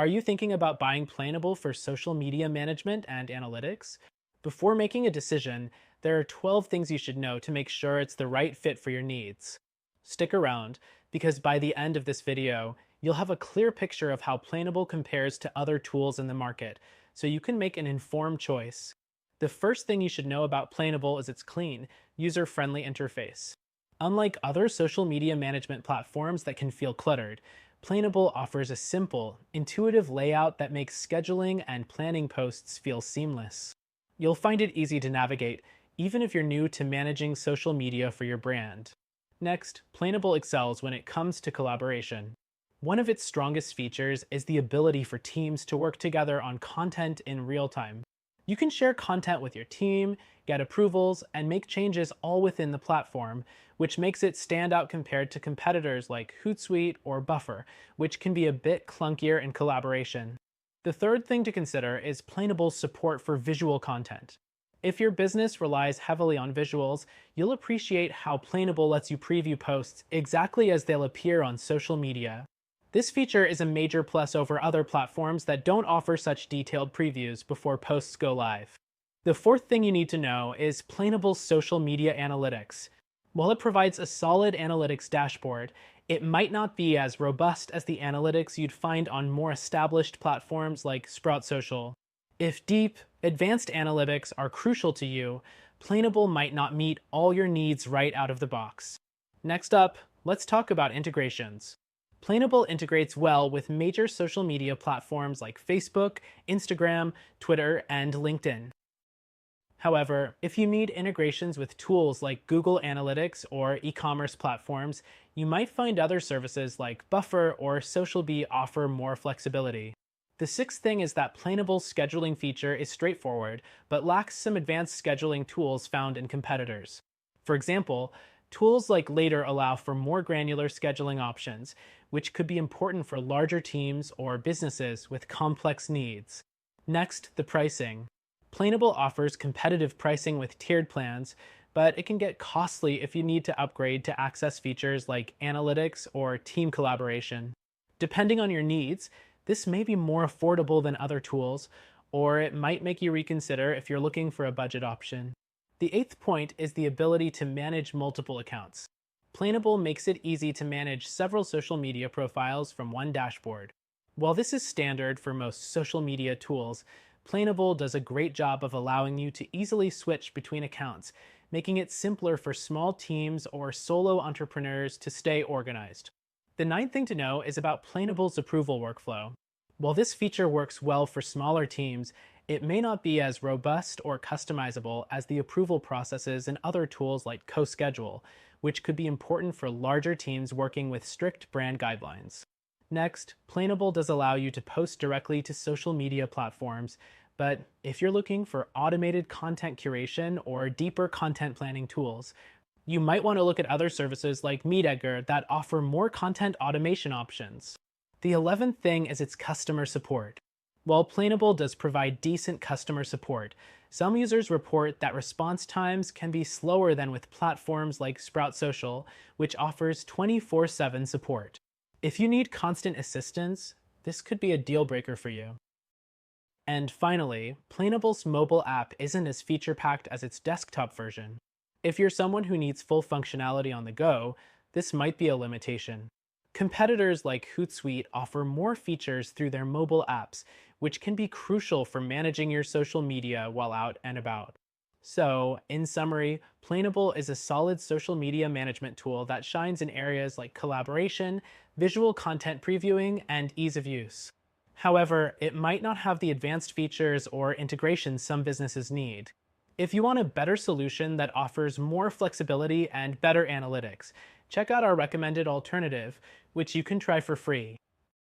Are you thinking about buying Planable for social media management and analytics? Before making a decision, there are 12 things you should know to make sure it's the right fit for your needs. Stick around, because by the end of this video, you'll have a clear picture of how Planable compares to other tools in the market, so you can make an informed choice. The first thing you should know about Planable is its clean, user-friendly interface. Unlike other social media management platforms that can feel cluttered, Planable offers a simple, intuitive layout that makes scheduling and planning posts feel seamless. You'll find it easy to navigate, even if you're new to managing social media for your brand. Next, Planable excels when it comes to collaboration. One of its strongest features is the ability for teams to work together on content in real time. You can share content with your team, get approvals, and make changes all within the platform, which makes it stand out compared to competitors like Hootsuite or Buffer, which can be a bit clunkier in collaboration. The third thing to consider is Planable's support for visual content. If your business relies heavily on visuals, you'll appreciate how Planable lets you preview posts exactly as they'll appear on social media. This feature is a major plus over other platforms that don't offer such detailed previews before posts go live. The fourth thing you need to know is Planable's social media analytics. While it provides a solid analytics dashboard, it might not be as robust as the analytics you'd find on more established platforms like Sprout Social. If deep, advanced analytics are crucial to you, Planable might not meet all your needs right out of the box. Next up, let's talk about integrations. Planable integrates well with major social media platforms like Facebook, Instagram, Twitter, and LinkedIn. However, if you need integrations with tools like Google Analytics or e-commerce platforms, you might find other services like Buffer or SocialBee offer more flexibility. The sixth thing is that Planable's scheduling feature is straightforward, but lacks some advanced scheduling tools found in competitors. For example, tools like Later allow for more granular scheduling options, which could be important for larger teams or businesses with complex needs. Next, the pricing. Planable offers competitive pricing with tiered plans, but it can get costly if you need to upgrade to access features like analytics or team collaboration. Depending on your needs, this may be more affordable than other tools, or it might make you reconsider if you're looking for a budget option. The eighth point is the ability to manage multiple accounts. Planable makes it easy to manage several social media profiles from one dashboard. While this is standard for most social media tools, Planable does a great job of allowing you to easily switch between accounts, making it simpler for small teams or solo entrepreneurs to stay organized. The ninth thing to know is about Planable's approval workflow. While this feature works well for smaller teams, it may not be as robust or customizable as the approval processes in other tools like CoSchedule, which could be important for larger teams working with strict brand guidelines. Next, Planable does allow you to post directly to social media platforms, but if you're looking for automated content curation or deeper content planning tools, you might want to look at other services like MeetEdgar that offer more content automation options. The 11th thing is its customer support. While Planable does provide decent customer support, some users report that response times can be slower than with platforms like Sprout Social, which offers 24/7 support. If you need constant assistance, this could be a deal breaker for you. And finally, Planable's mobile app isn't as feature-packed as its desktop version. If you're someone who needs full functionality on the go, this might be a limitation. Competitors like Hootsuite offer more features through their mobile apps, which can be crucial for managing your social media while out and about. So, in summary, Planable is a solid social media management tool that shines in areas like collaboration, visual content previewing, and ease of use. However, it might not have the advanced features or integrations some businesses need. If you want a better solution that offers more flexibility and better analytics, check out our recommended alternative, which you can try for free.